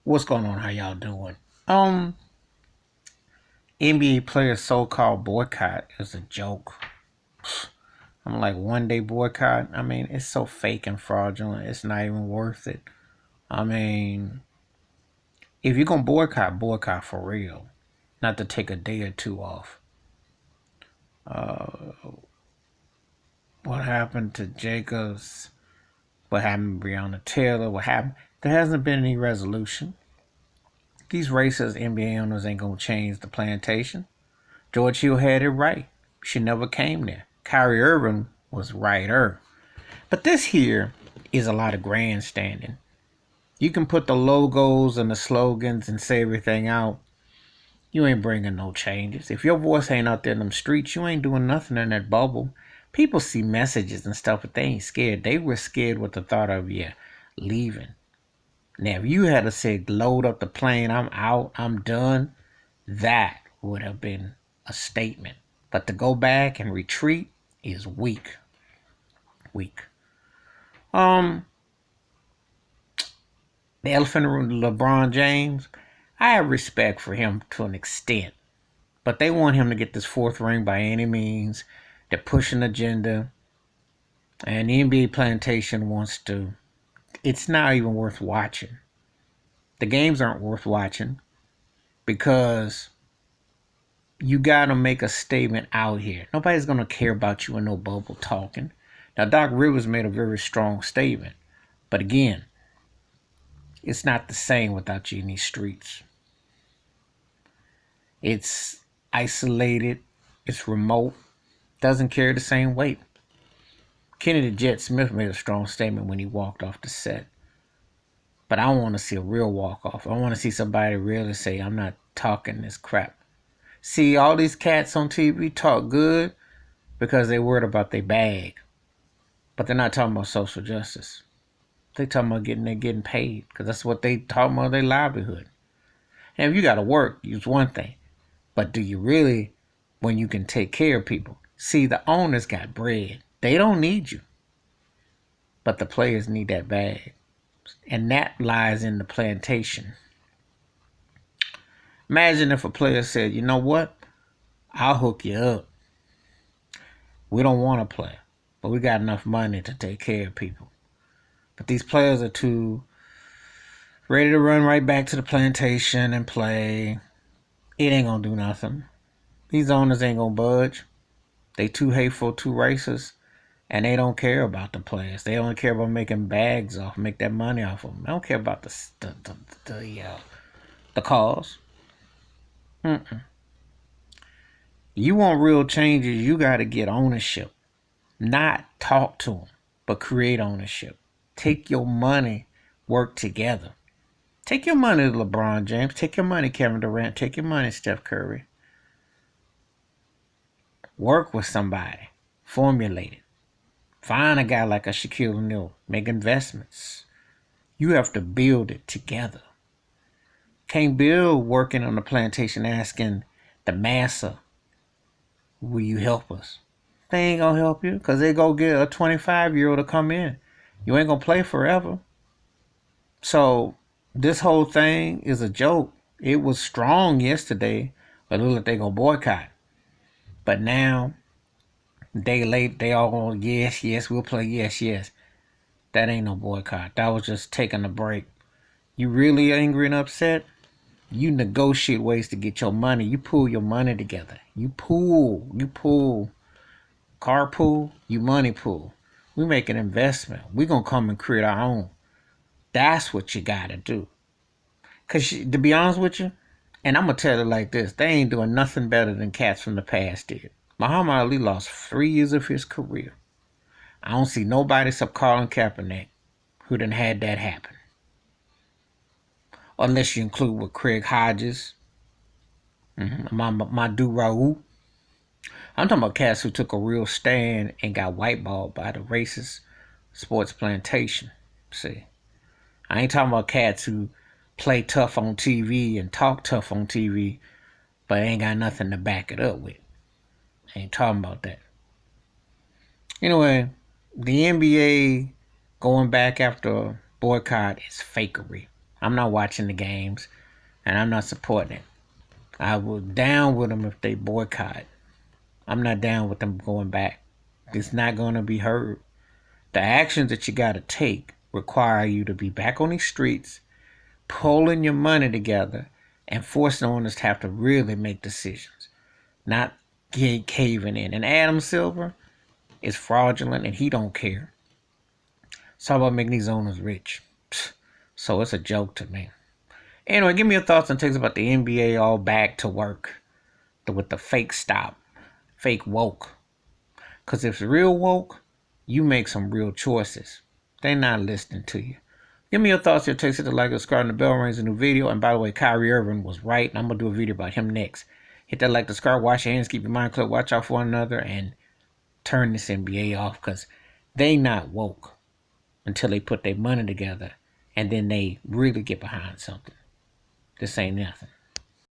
What's going on? How y'all doing? Um, NBA players so-called boycott is a joke. I'm like 1 day boycott. I mean, it's so fake and fraudulent. It's not even worth it. I mean, if you're gonna boycott, boycott for real, not to take a day or two off. Uh, what happened to Jacobs? What happened to Breonna Taylor? What happened? There hasn't been any resolution. These racist NBA owners ain't gonna change the plantation. George Hill had it right. She never came there. Kyrie Irving was righter. But this here is a lot of grandstanding. You can put the logos and the slogans and say everything out. You ain't bringing no changes. If your voice ain't out there in them streets, you ain't doing nothing in that bubble. People see messages and stuff, but they ain't scared. They were scared with the thought of you leaving. Now, if you had to say, load up the plane, I'm out, I'm done, that would have been a statement. But to go back and retreat is weak. Weak. Um, the elephant in the room, LeBron James, I have respect for him to an extent. But they want him to get this fourth ring by any means. They're pushing agenda. And the NBA plantation wants to. It's not even worth watching. The games aren't worth watching because you got to make a statement out here. Nobody's going to care about you in no bubble talking. Now, Doc Rivers made a very strong statement. But again, it's not the same without you in these streets. It's isolated. It's remote. Doesn't carry the same weight. Kennedy Jet Smith made a strong statement when he walked off the set. But I want to see a real walk off. I want to see somebody really say, I'm not talking this crap. See, all these cats on TV talk good because they worried about their bag. But they're not talking about social justice. They talking about getting paid because that's what they talking about, their livelihood. And if you got to work, use one thing. But do you really, when you can take care of people? See, the owners got bread. They don't need you. But the players need that bag. And that lies in the plantation. Imagine if a player said, you know what? I'll hook you up. We don't want to play, but we got enough money to take care of people. But these players are too ready to run right back to the plantation and play. It ain't gonna do nothing. These owners ain't gonna budge. They too hateful, too racist, and they don't care about the players. They only care about making bags off, make that money off of them. They don't care about the cause. Mm-mm. You want real changes, you got to get ownership. Not talk to them, but create ownership. Take your money, work together. Take your money, LeBron James. Take your money, Kevin Durant. Take your money, Steph Curry. Work with somebody. Formulate it. Find a guy like a Shaquille O'Neal. Make investments. You have to build it together. Can't build working on the plantation asking the massa, will you help us? They ain't gonna help you because they go get a 25-year-old to come in. You ain't gonna play forever. So this whole thing is a joke. It was strong yesterday, but it look like they gonna boycott. But now, day late, they all yes, yes, we'll play, yes, yes. That ain't no boycott. That was just taking a break. You really angry and upset? You negotiate ways to get your money. You pool your money together. You pool, carpool, you money pool. We make an investment. We gonna come and create our own. That's what you gotta do. Cause to be honest with you, and I'm gonna tell it like this: they ain't doing nothing better than cats from the past did. Muhammad Ali lost 3 years of his career. I don't see nobody except Colin Kaepernick who done had that happen. Unless you include with Craig Hodges, my dude Raul. I'm talking about cats who took a real stand and got whiteballed by the racist sports plantation. See, I ain't talking about cats who play tough on TV and talk tough on TV, but ain't got nothing to back it up with. I ain't talking about that. Anyway, the NBA going back after boycott is fakery. I'm not watching the games, and I'm not supporting it. I was down with them if they boycott. I'm not down with them going back. It's not going to be heard. The actions that you got to take require you to be back on these streets, pulling your money together, and forcing owners to have to really make decisions, not caving in. And Adam Silver is fraudulent, and he don't care. It's all about making these owners rich. So it's a joke to me. Anyway, give me your thoughts and takes about the NBA all back to work with the fake stop, fake woke. Because if it's real woke, you make some real choices. They're not listening to you. Give me your thoughts, your takes, hit the like, subscribe, and the bell rings a new video. And by the way, Kyrie Irving was right, and I'm going to do a video about him next. Hit that like, subscribe, wash your hands, keep your mind clear, watch out for one another, and turn this NBA off because they not woke until they put their money together and then they really get behind something. This ain't nothing.